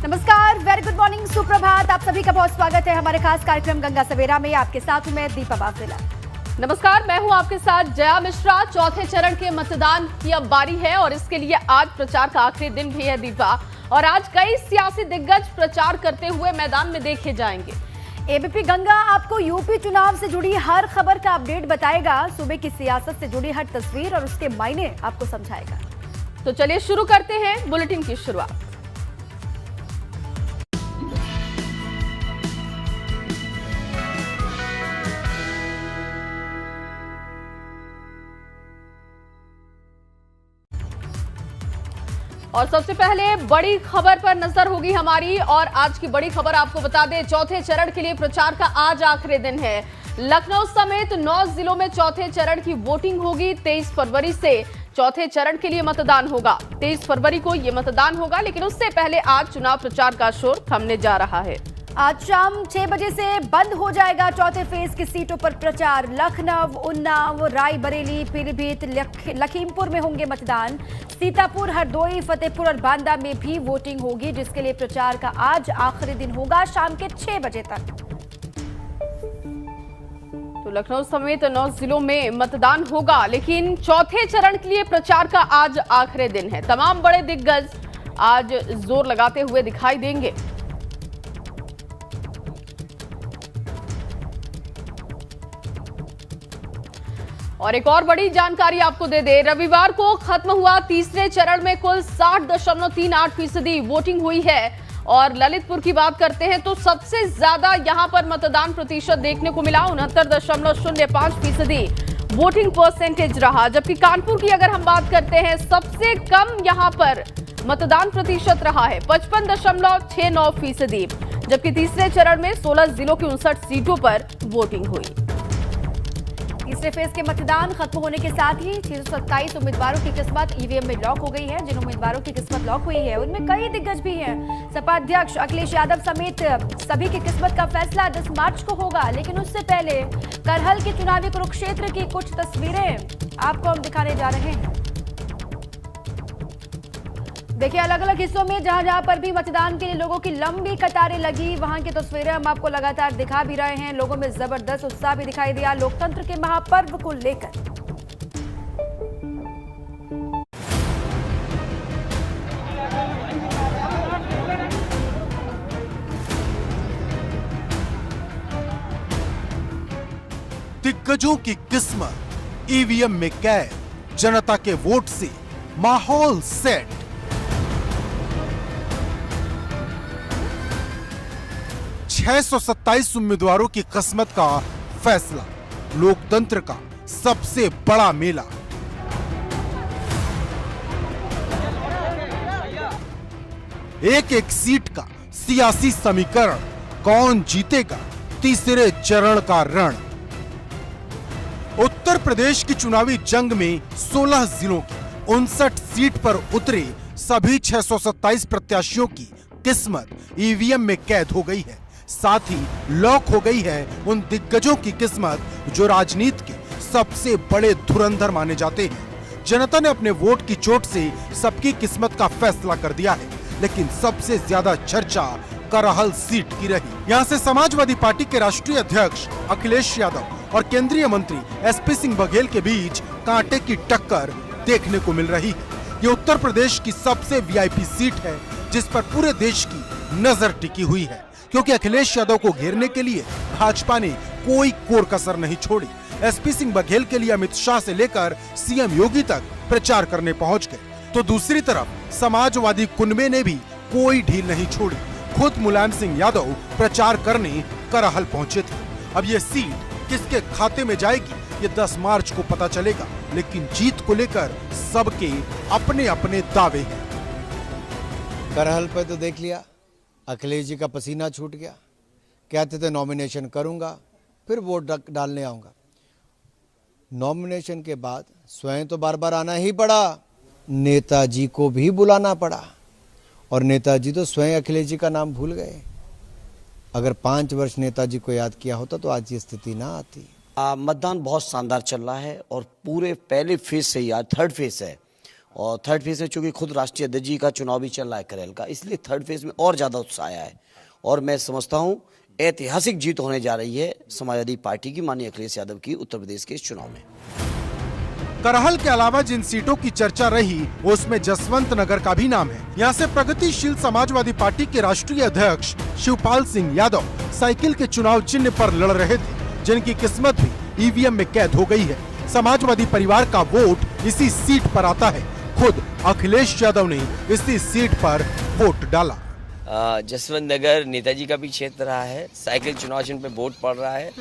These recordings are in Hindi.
नमस्कार, वेरी गुड मॉर्निंग, सुप्रभात। आप सभी का बहुत स्वागत है हमारे खास कार्यक्रम गंगा सवेरा में। आपके साथ हूं मैं दीपा बाफिला। नमस्कार, मैं हूं आपके साथ जया मिश्रा। चौथे चरण के मतदान की अब बारी है और इसके लिए आज प्रचार का आखिरी दिन भी है दीपा। और आज कई सियासी दिग्गज प्रचार करते हुए मैदान में देखे जाएंगे। एबीपी गंगा आपको यूपी चुनाव से जुड़ी हर खबर का अपडेट बताएगा। सूबे की सियासत से जुड़ी हर तस्वीर और उसके मायने आपको समझाएगा। तो चलिए शुरू करते हैं बुलेटिन की शुरुआत। और सबसे पहले बड़ी खबर पर नजर होगी हमारी। और आज की बड़ी खबर आपको बता दें, चौथे चरण के लिए प्रचार का आज आखिरी दिन है। लखनऊ समेत 9 जिलों में चौथे चरण की वोटिंग होगी। 23 फरवरी से चौथे चरण के लिए मतदान होगा। 23 फरवरी को यह मतदान होगा, लेकिन उससे पहले आज चुनाव प्रचार का शोर थमने जा रहा है। आज शाम 6 बजे से बंद हो जाएगा चौथे फेज की सीटों पर प्रचार। लखनऊ, उन्नाव, रायबरेली, पीलीभीत, लखीमपुर में होंगे मतदान। सीतापुर, हरदोई, फतेहपुर और बांदा में भी वोटिंग होगी, जिसके लिए प्रचार का आज आखिरी दिन होगा शाम के 6 बजे तक। तो लखनऊ समेत 9 जिलों में मतदान होगा, लेकिन चौथे चरण के लिए प्रचार का आज आखिरी दिन है। तमाम बड़े दिग्गज आज जोर लगाते हुए दिखाई देंगे। और एक और बड़ी जानकारी आपको दे दे, रविवार को खत्म हुआ तीसरे चरण में कुल 60.38% वोटिंग हुई है। और ललितपुर की बात करते हैं तो सबसे ज्यादा यहां पर मतदान प्रतिशत देखने को मिला, 69.05% वोटिंग परसेंटेज रहा। जबकि कानपुर की अगर हम बात करते हैं, सबसे कम यहां पर मतदान प्रतिशत रहा है, 55.69%। जबकि तीसरे चरण में 16 जिलों की 59 सीटों पर वोटिंग हुई। तीसरे फेज के मतदान खत्म होने के साथ ही 627 उम्मीदवारों की किस्मत ईवीएम में लॉक हो गई है। जिन उम्मीदवारों की किस्मत लॉक हुई है उनमें कई दिग्गज भी हैं। सपा अध्यक्ष अखिलेश यादव समेत सभी की किस्मत का फैसला 10 मार्च को होगा। लेकिन उससे पहले करहल के चुनावी कुरुक्षेत्र की कुछ तस्वीरें आपको हम दिखाने जा रहे हैं। देखिए, अलग अलग हिस्सों में जहां पर भी मतदान के लिए लोगों की लंबी कतारें लगी, वहां की तस्वीरें हम आपको लगातार दिखा भी रहे हैं। लोगों में जबरदस्त उत्साह भी दिखाई दिया लोकतंत्र के महापर्व को लेकर। दिग्गजों की किस्मत ईवीएम में कैद, जनता के वोट से माहौल सेट। 627 उम्मीदवारों की किस्मत का फैसला, लोकतंत्र का सबसे बड़ा मेला। एक एक सीट का सियासी समीकरण, कौन जीतेगा तीसरे चरण का रण। उत्तर प्रदेश की चुनावी जंग में 16 जिलों की 59 सीट पर उतरे सभी 627 प्रत्याशियों की किस्मत ईवीएम में कैद हो गई है। साथ ही लॉक हो गई है उन दिग्गजों की किस्मत जो राजनीति के सबसे बड़े धुरंधर माने जाते हैं। जनता ने अपने वोट की चोट से सबकी किस्मत का फैसला कर दिया है। लेकिन सबसे ज्यादा चर्चा करहल सीट की रही। यहां से समाजवादी पार्टी के राष्ट्रीय अध्यक्ष अखिलेश यादव और केंद्रीय मंत्री एसपी सिंह बघेल के बीच कांटे की टक्कर देखने को मिल रही है। ये उत्तर प्रदेश की सबसे वीआईपी सीट है, जिस पर पूरे देश की नजर टिकी हुई है, क्योंकि अखिलेश यादव को घेरने के लिए भाजपा ने कोई कोर कसर नहीं छोड़ी। एसपी सिंह बघेल के लिए अमित शाह से लेकर सीएम योगी तक प्रचार करने पहुंच गए। तो दूसरी तरफ समाजवादी कुनबे ने भी कोई ढील नहीं छोड़ी। खुद मुलायम सिंह यादव प्रचार करने करहल पहुंचे थे। अब ये सीट किसके खाते में जाएगी ये 10 मार्च को पता चलेगा। लेकिन जीत को लेकर सबके अपने अपने दावे हैं। करहल पे तो देख लिया, अखिलेश जी का पसीना छूट गया। कहते थे नॉमिनेशन करूंगा, फिर वोट डालने आऊंगा। नॉमिनेशन के बाद स्वयं तो बार बार आना ही पड़ा, नेताजी को भी बुलाना पड़ा। और नेताजी तो स्वयं अखिलेश जी का नाम भूल गए। अगर 5 वर्ष नेताजी को याद किया होता तो आज ये स्थिति ना आती। मतदान बहुत शानदार चल रहा है और पूरे पहले फेज से ही आज 3rd फेज है और थर्ड फेज में चूंकि खुद राष्ट्रीय अध्यक्ष जी का चुनाव भी चल रहा है करेल का, इसलिए थर्ड फेज में और ज़्यादा उत्साह आया है और मैं समझता हूँ ऐतिहासिक जीत होने जा रही है समाजवादी पार्टी की माननीय अखिलेश यादव की उत्तर प्रदेश के इस चुनाव में। करहल के अलावा जिन सीटों की चर्चा रही उसमें जसवंत नगर का भी नाम है। यहाँ से प्रगतिशील समाजवादी पार्टी के राष्ट्रीय अध्यक्ष शिवपाल सिंह यादव साइकिल के चुनाव चिन्ह पर लड़ रहे थे, जिनकी किस्मत भी ईवीएम में कैद हो गई है। समाजवादी परिवार का वोट इसी सीट पर आता है। खुद अखिलेश यादव ने इसी सीट पर वोट डाला। जसवंत नगर नेताजी का भी क्षेत्र रहा है, साइकिल चुनाव चिन्ह पे वोट पड़ रहा है।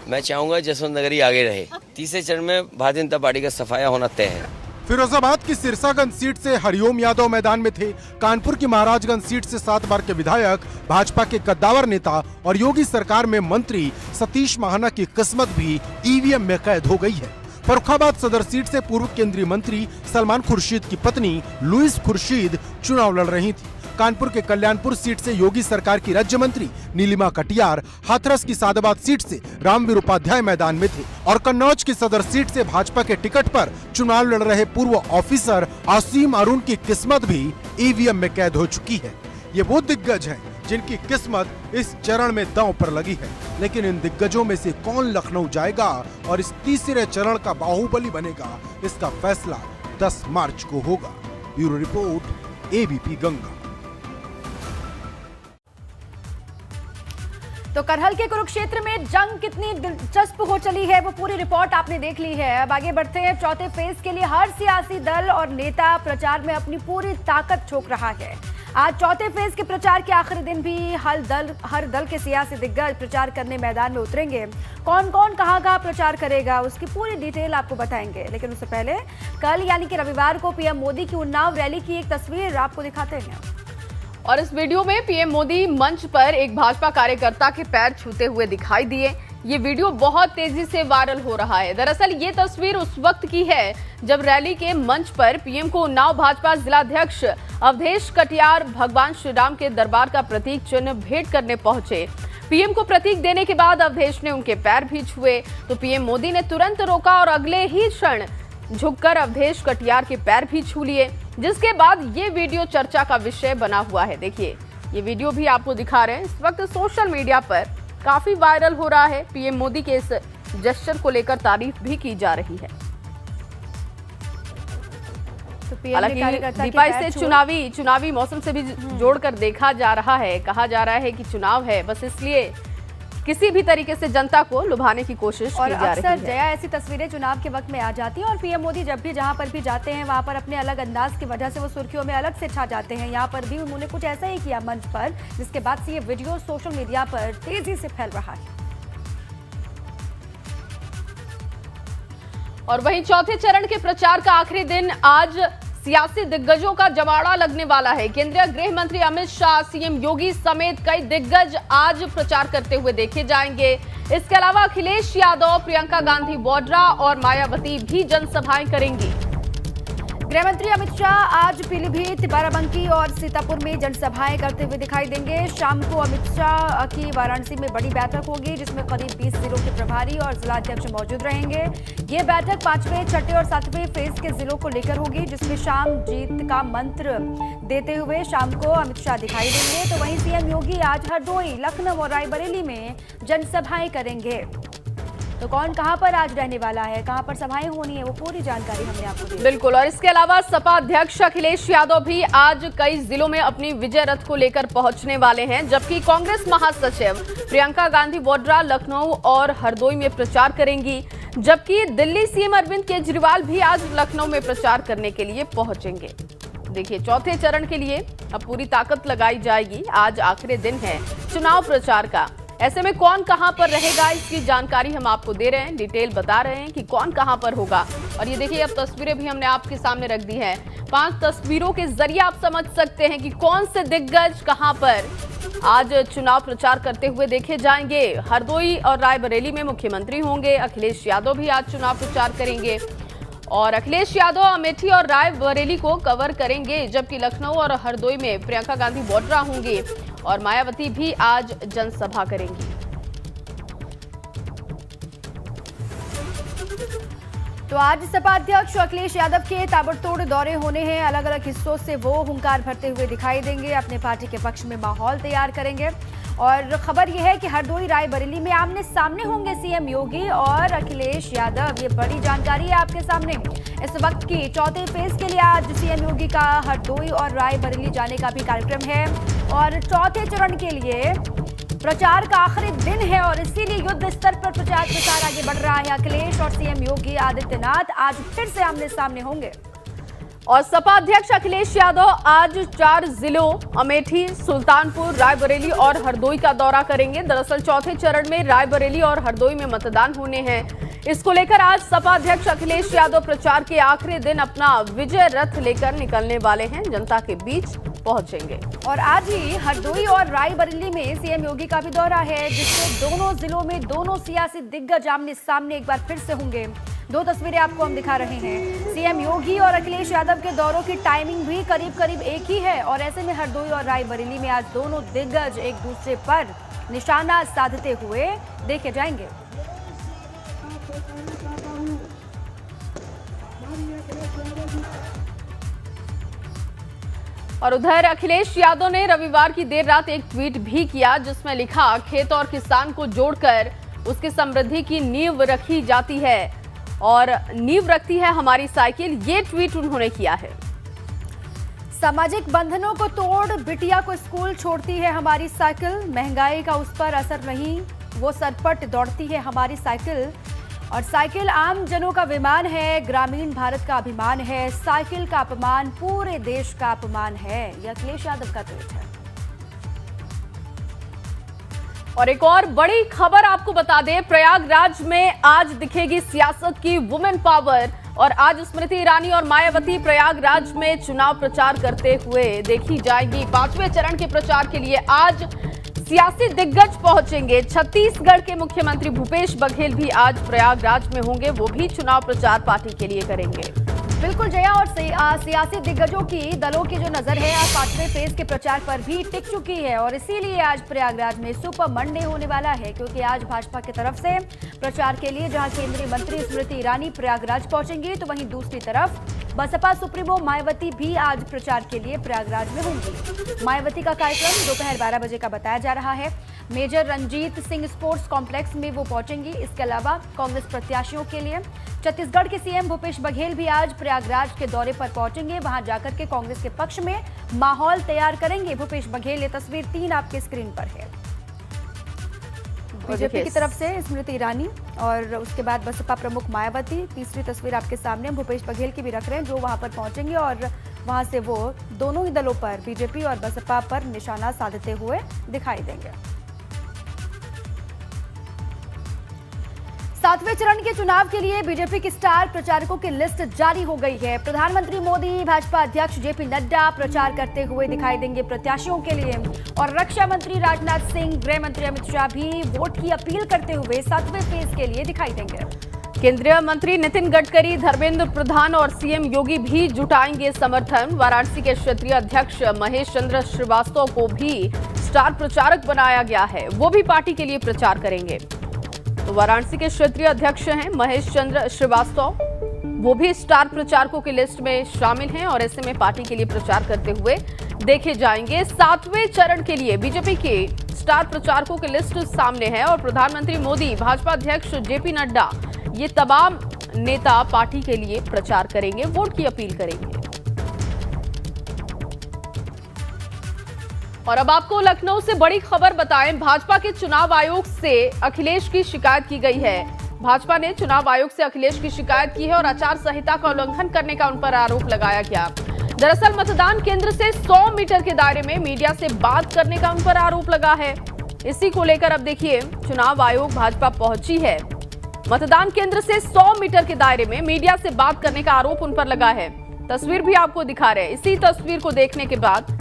मैं चाहूंगा जसवंत नगर ही आगे रहे। तीसरे चरण में भारतीय जनता पार्टी का सफाया होना तय है। फिरोजाबाद की सिरसागंज सीट से हरिओम यादव मैदान में थे। कानपुर की महाराजगंज सीट से 7 बार के विधायक, भाजपा के कद्दावर नेता और योगी सरकार में मंत्री सतीश महाना की किस्मत भी ईवीएम में कैद हो गई है। फर्रुखाबाद सदर सीट से पूर्व केंद्रीय मंत्री सलमान खुर्शीद की पत्नी लुइस खुर्शीद चुनाव लड़ रही थी। कानपुर के कल्याणपुर सीट से योगी सरकार की राज्य मंत्री नीलिमा कटियार, हाथरस की सादाबाद सीट से रामवीर उपाध्याय मैदान में थे और कन्नौज की सदर सीट से भाजपा के टिकट पर चुनाव लड़ रहे पूर्व ऑफिसर आसिम अरुण की किस्मत भी ईवीएम में कैद हो चुकी है। ये वो दिग्गज हैं जिनकी किस्मत इस चरण में दांव पर लगी है, लेकिन इन दिग्गजों में से कौन लखनऊ जाएगा और इस तीसरे चरण का बाहुबली बनेगा, इसका फैसला 10 मार्च को होगा। Bureau report, ABP Ganga. तो करहल के कुरुक्षेत्र में जंग कितनी दिलचस्प हो चली है वो पूरी रिपोर्ट आपने देख ली है। अब आगे बढ़ते हैं। चौथे फेज के लिए हर सियासी दल और नेता प्रचार में अपनी पूरी ताकत झोंक रहा है। आज चौथे फेज के प्रचार के आखिरी दिन भी हर दल के सियासी दिग्गज प्रचार करने मैदान में उतरेंगे। कौन कौन कहाँ प्रचार करेगा उसकी पूरी डिटेल आपको बताएंगे, लेकिन उससे पहले कल यानी कि रविवार को पीएम मोदी की उन्नाव रैली की एक तस्वीर आपको दिखाते हैं। और इस वीडियो में पीएम मोदी मंच पर एक भाजपा कार्यकर्ता के पैर छूते हुए दिखाई दिए। ये वीडियो बहुत तेजी से वायरल हो रहा है। दरअसल ये तस्वीर उस वक्त की है जब रैली के मंच पर पीएम को उन्नाव भाजपा जिलाध्यक्ष अवधेश कटियार भगवान श्रीराम के दरबार का प्रतीक चिन्ह भेंट करने पहुंचे। पीएम को प्रतीक देने के बाद अवधेश ने उनके पैर भी छुए तो पीएम मोदी ने तुरंत रोका और अगले ही क्षण झुककर अवधेश कटियार के पैर भी छू लिए, जिसके बाद ये वीडियो चर्चा का विषय बना हुआ है। देखिए ये वीडियो भी आपको दिखा रहे हैं। इस वक्त सोशल मीडिया पर काफी वायरल हो रहा है। पीएम मोदी के इस जेस्चर को लेकर तारीफ भी की जा रही है। हालांकि दीपा इसे चुनावी मौसम से भी जोड़कर देखा जा रहा है। कहा जा रहा है कि चुनाव है, बस इसलिए किसी भी तरीके से जनता को लुभाने की कोशिश की जा रही है। अक्सर जया ऐसी तस्वीरें चुनाव के वक्त में आ जाती हैं और पीएम मोदी जब भी जहां पर भी जाते हैं वहां पर अपने अलग अंदाज की वजह से वो सुर्खियों में अलग से छा जाते हैं। यहां पर भी उन्होंने कुछ ऐसा ही किया मंच पर, जिसके बाद से ये वीडियो सोशल मीडिया पर तेजी से फैल रहा है। और वहीं चौथे चरण के प्रचार का आखिरी दिन आज सियासी दिग्गजों का जमावड़ा लगने वाला है। केंद्रीय गृह मंत्री अमित शाह, सीएम योगी समेत कई दिग्गज आज प्रचार करते हुए देखे जाएंगे। इसके अलावा अखिलेश यादव, प्रियंका गांधी वाड्रा और मायावती भी जनसभाएं करेंगी। गृह मंत्री अमित शाह आज पीलीभीत, बाराबंकी और सीतापुर में जनसभाएं करते हुए दिखाई देंगे। शाम को अमित शाह की वाराणसी में बड़ी बैठक होगी जिसमें करीब 20 जिलों के प्रभारी और जिलाध्यक्ष मौजूद रहेंगे। ये बैठक 5वें, 6ठे और 7वें फेज के जिलों को लेकर होगी, जिसमें शाम जीत का मंत्र देते हुए शाम को अमित शाह दिखाई देंगे। तो वहीं सीएम योगी आज हरदोई, लखनऊ और रायबरेली में जनसभाएं करेंगे। तो कौन कहां पर आज रहने वाला है, कहां पर सभाएं होनी है, वो पूरी जानकारी हमने आपको दी। बिल्कुल। और इसके अलावा सपा अध्यक्ष अखिलेश यादव भी आज कई जिलों में अपनी विजय रथ को लेकर पहुंचने वाले हैं, जबकि कांग्रेस महासचिव प्रियंका गांधी वाड्रा लखनऊ और हरदोई में प्रचार करेंगी, जबकि दिल्ली सीएम अरविंद केजरीवाल भी आज लखनऊ में प्रचार करने के लिए पहुंचेंगे। देखिए चौथे चरण के लिए अब पूरी ताकत लगाई जाएगी। आज आखिरी दिन है चुनाव प्रचार का। ऐसे में कौन कहां पर रहेगा इसकी जानकारी हम आपको दे रहे हैं, डिटेल बता रहे हैं कि कौन कहां पर होगा। और ये देखिए अब तस्वीरें भी हमने आपके सामने रख दी हैं। 5 तस्वीरों के जरिए आप समझ सकते हैं कि कौन से दिग्गज कहां पर आज चुनाव प्रचार करते हुए देखे जाएंगे। हरदोई और रायबरेली में मुख्यमंत्री होंगे। अखिलेश यादव भी आज चुनाव प्रचार करेंगे और अखिलेश यादव अमेठी और रायबरेली को कवर करेंगे, जबकि लखनऊ और हरदोई में प्रियंका गांधी वाड्रा होंगे और मायावती भी आज जनसभा करेंगी। तो आज सपा अध्यक्ष अखिलेश यादव के ताबड़तोड़ दौरे होने हैं। अलग अलग हिस्सों से वो हुंकार भरते हुए दिखाई देंगे, अपने पार्टी के पक्ष में माहौल तैयार करेंगे। और खबर यह है कि हरदोई रायबरेली में आमने सामने होंगे सीएम योगी और अखिलेश यादव। ये बड़ी जानकारी है आपके सामने। इस वक्त की चौथे फेज के लिए आज सीएम योगी का हरदोई और रायबरेली जाने का भी कार्यक्रम है और चौथे चरण के लिए प्रचार का आखिरी दिन है और इसीलिए युद्ध स्तर पर प्रचार आगे बढ़ रहा है। अखिलेश और सीएम योगी आदित्यनाथ आज फिर से आमने सामने होंगे। और सपा अध्यक्ष अखिलेश यादव आज 4 जिलों अमेठी, सुल्तानपुर, रायबरेली और हरदोई का दौरा करेंगे। दरअसल चौथे चरण में रायबरेली और हरदोई में मतदान होने हैं। इसको लेकर आज सपा अध्यक्ष अखिलेश यादव प्रचार के आखिरी दिन अपना विजय रथ लेकर निकलने वाले हैं, जनता के बीच पहुंचेंगे। और आज ही हरदोई और रायबरेली में सीएम योगी का भी दौरा है, जिसमें दोनों जिलों में दोनों सियासी दिग्गज आमने सामने एक बार फिर से होंगे। 2 तस्वीरें आपको हम दिखा रहे हैं। सीएम योगी और अखिलेश यादव के दौरों की टाइमिंग भी करीब एक ही है और ऐसे में हरदोई और रायबरेली में आज दोनों दिग्गज एक दूसरे पर निशाना साधते हुए देखे जाएंगे। और उधर अखिलेश यादव ने रविवार की देर रात एक ट्वीट भी किया, जिसमें लिखा, खेत और किसान को जोड़कर उसकी समृद्धि की नींव रखी जाती है और नींव रखती है हमारी साइकिल। ये ट्वीट उन्होंने किया है। सामाजिक बंधनों को तोड़ बिटिया को स्कूल छोड़ती है हमारी साइकिल, महंगाई का उस पर असर नहीं, वो सरपट दौड़ती है हमारी साइकिल। और साइकिल आम जनों का विमान है, ग्रामीण भारत का अभिमान है, साइकिल का अपमान पूरे देश का अपमान है। यह अखिलेश यादव का ट्वीट है। और एक और बड़ी खबर आपको बता दें, प्रयागराज में आज दिखेगी सियासत की वुमेन पावर और आज स्मृति ईरानी और मायावती प्रयागराज में चुनाव प्रचार करते हुए देखी जाएगी। 5वें चरण के प्रचार के लिए आज सियासी दिग्गज पहुंचेंगे। छत्तीसगढ़ के मुख्यमंत्री भूपेश बघेल भी आज प्रयागराज में होंगे, वो भी चुनाव प्रचार पार्टी के लिए करेंगे। बिल्कुल जया, और सियासी दिग्गजों की दलों की जो नजर है आज 5वें फेज के प्रचार पर भी टिक चुकी है और इसीलिए आज प्रयागराज में सुपर मंडे होने वाला है, क्योंकि आज भाजपा की तरफ से प्रचार के लिए जहां केंद्रीय मंत्री स्मृति ईरानी प्रयागराज पहुंचेंगी, तो वहीं दूसरी तरफ बसपा सुप्रीमो मायावती भी आज प्रचार के लिए प्रयागराज में होंगी। मायावती का कार्यक्रम दोपहर 12 बजे का बताया जा रहा है। Major Ranjit Singh sports complex में वो पहुंचेंगी। इसके अलावा कांग्रेस प्रत्याशियों के लिए छत्तीसगढ़ के सीएम भूपेश बघेल भी आज प्रयागराज के दौरे पर पहुंचेंगे। वहां जाकर के कांग्रेस के पक्ष में माहौल तैयार करेंगे भूपेश बघेल। ये तस्वीर 3 आपके स्क्रीन पर है। बीजेपी की तरफ से स्मृति ईरानी और उसके बाद बसपा प्रमुख मायावती। तीसरी तस्वीर आपके सामने भूपेश बघेल की भी रख रहे हैं, जो वहां पर पहुंचेंगे और वहां से वो दोनों ही दलों पर, बीजेपी और बसपा पर निशाना साधते हुए दिखाई देंगे। 7वें चरण के चुनाव के लिए बीजेपी की स्टार प्रचारकों की लिस्ट जारी हो गई है। प्रधानमंत्री मोदी, भाजपा अध्यक्ष जेपी नड्डा प्रचार करते हुए दिखाई देंगे प्रत्याशियों के लिए और रक्षा मंत्री राजनाथ सिंह, गृह मंत्री अमित शाह भी वोट की अपील करते हुए 7वें फेज के लिए दिखाई देंगे। केंद्रीय मंत्री नितिन गडकरी, धर्मेंद्र प्रधान और सीएम योगी भी जुटाएंगे समर्थन। वाराणसी के क्षेत्रीय अध्यक्ष महेश चंद्र श्रीवास्तव को भी स्टार प्रचारक बनाया गया है, वो भी पार्टी के लिए प्रचार करेंगे। तो वाराणसी के क्षेत्रीय अध्यक्ष हैं महेश चंद्र श्रीवास्तव, वो भी स्टार प्रचारकों की लिस्ट में शामिल हैं और ऐसे में पार्टी के लिए प्रचार करते हुए देखे जाएंगे। 7वें चरण के लिए बीजेपी के स्टार प्रचारकों की लिस्ट सामने है और प्रधानमंत्री मोदी, भाजपा अध्यक्ष जेपी नड्डा, ये तमाम नेता पार्टी के लिए प्रचार करेंगे, वोट की अपील करेंगे। और अब आपको लखनऊ से बड़ी खबर बताएं, भाजपा के चुनाव आयोग से अखिलेश की शिकायत की गई है। भाजपा ने चुनाव आयोग से अखिलेश की शिकायत की है और आचार संहिता का उल्लंघन करने का उन पर आरोप लगाया गया। दरअसल मतदान केंद्र से 100 मीटर के दायरे में मीडिया से बात करने का उन पर आरोप लगा है। इसी को लेकर अब देखिए, चुनाव आयोग भाजपा पहुंची है। मतदान केंद्र से 100 मीटर के दायरे में मीडिया से बात करने का आरोप उन पर लगा है। तस्वीर भी आपको दिखा रहे हैं। इसी तस्वीर को देखने के बाद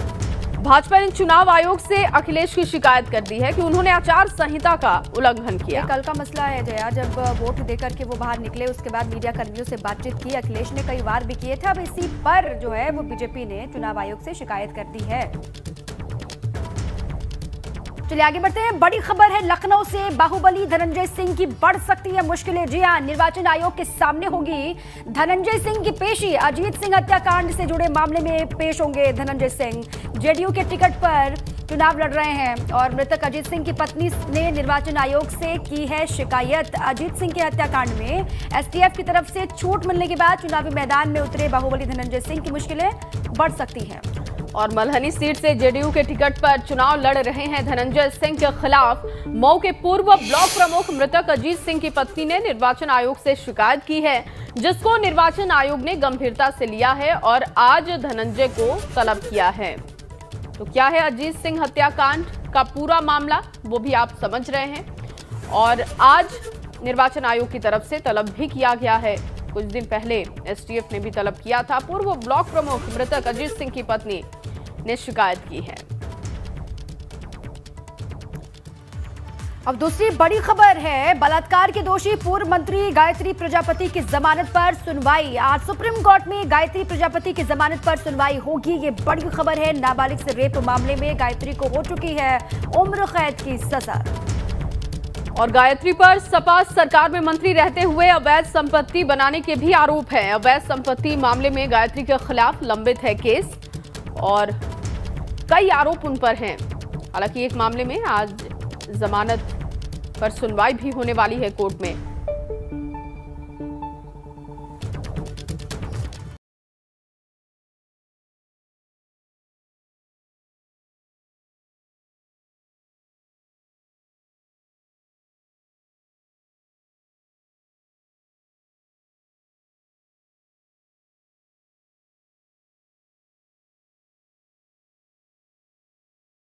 भाजपा ने चुनाव आयोग से अखिलेश की शिकायत कर दी है कि उन्होंने आचार संहिता का उल्लंघन किया। कल का मसला है जया, जब वोट देकर के वो बाहर निकले उसके बाद मीडिया कर्मियों से बातचीत की अखिलेश ने, कई बार भी किए थे। अब इसी पर जो है वो बीजेपी ने चुनाव आयोग से शिकायत कर दी है। चलिए आगे बढ़ते हैं। बड़ी खबर है लखनऊ से। बाहुबली धनंजय सिंह की बढ़ सकती है मुश्किलें। जी हां, निर्वाचन आयोग के सामने होगी धनंजय सिंह की पेशी। अजीत सिंह हत्याकांड से जुड़े मामले में पेश होंगे धनंजय सिंह। जेडीयू के टिकट पर चुनाव लड़ रहे हैं और मृतक अजीत सिंह की पत्नी ने निर्वाचन आयोग से की है शिकायत। अजीत सिंह के हत्याकांड में एसटीएफ की तरफ से छूट मिलने के बाद चुनावी मैदान में उतरे बाहुबली धनंजय सिंह की मुश्किलें बढ़ सकती हैं। और मल्हनी सीट से जेडीयू के टिकट पर चुनाव लड़ रहे हैं धनंजय सिंह के खिलाफ मऊ के पूर्व ब्लॉक प्रमुख मृतक अजीत सिंह की पत्नी ने निर्वाचन आयोग से शिकायत की है, जिसको निर्वाचन आयोग ने गंभीरता से लिया है और आज धनंजय को तलब किया है। तो क्या है अजीत सिंह हत्याकांड का पूरा मामला, वो भी आप समझ रहे हैं। और आज निर्वाचन आयोग की तरफ से तलब भी किया गया है। कुछ दिन पहले एसटीएफ ने भी तलब किया था। पूर्व ब्लॉक प्रमुख मृतक अजीत सिंह की पत्नी ने शिकायत की है। अब दूसरी बड़ी खबर है। बलात्कार के दोषी पूर्व मंत्री गायत्री प्रजापति की जमानत पर सुनवाई। आज सुप्रीम कोर्ट में गायत्री प्रजापति की जमानत पर सुनवाई होगी। ये बड़ी खबर है। नाबालिग से रेप मामले में गायत्री को हो चुकी है उम्र कैद की सजा। और गायत्री पर सपा सरकार में मंत्री रहते हुए अवैध संपत्ति बनाने के भी आरोप है। अवैध संपत्ति मामले में गायत्री के खिलाफ लंबित है केस और कई आरोप उन पर हैं। हालांकि एक मामले में आज जमानत पर सुनवाई भी होने वाली है कोर्ट में।